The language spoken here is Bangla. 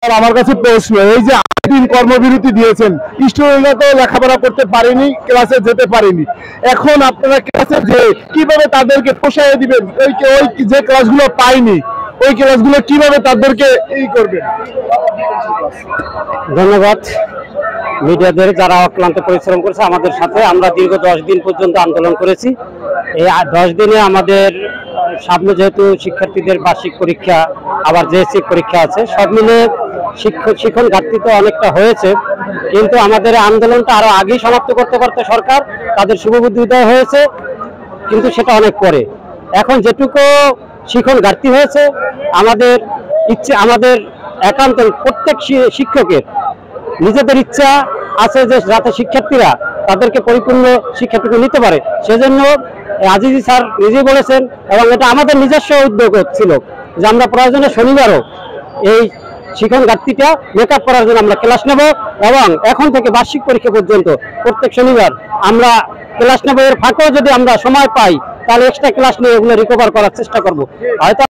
আর আমার কাছে প্রশ্ন, এই যে 8 দিন কর্মবিরতি দিয়েছেন, স্টুডেন্টরা তো লেখাপড়া করতে পারেনি, ক্লাসে যেতে পারেনি। এখন আপনারা ক্লাসে যে কিভাবে তাদেরকে পোষায় দিবেন? ওই যে ক্লাসগুলো পায়নি, ওই ক্লাসগুলো কিভাবে তাদেরকে করবেন? ধন্যবাদ মিডিয়াদের যারা অক্লান্ত পরিশ্রম করেছে আমাদের সাথে। আমরা দীর্ঘ 10 দিন পর্যন্ত আন্দোলন করেছি। এই 10 দিনে আমাদের সামনে যেহেতু শিক্ষার্থীদের বার্ষিক পরীক্ষা, আবার জেএসসি পরীক্ষা আছে, সব মিলে শিক্ষণ ঘাটতি তো অনেকটা হয়েছে। কিন্তু আমাদের আন্দোলনটা আরো আগেই সমাপ্ত করতে পারতো সরকার, তাদের শুভবুদ্ধি উদয় হয়েছে, কিন্তু সেটা অনেক পরে। এখন যেটুকু শিক্ষণ ঘাটতি হয়েছে, আমাদের একান্ত প্রত্যেক শিক্ষকের নিজেদের ইচ্ছা আছে যে যাতে শিক্ষার্থীরা তাদেরকে পরিপূর্ণ শিক্ষাটুকু নিতে পারে। সেজন্য আজিজি স্যার নিজেই বলেছেন, এবং এটা আমাদের নিজস্ব উদ্যোগ ছিল যে আমরা প্রয়োজনে শনিবারও এই শিক্ষণ ঘাটতিটা মেকআপ করার জন্য আমরা ক্লাস নেব, এবং এখন থেকে বার্ষিক পরীক্ষা পর্যন্ত প্রত্যেক শনিবার আমরা ক্লাস নেব। এর ফাঁকেও যদি আমরা সময় পাই তাহলে এক্সট্রা ক্লাস নিয়ে এগুলো রিকভার করার চেষ্টা করব। হয়তো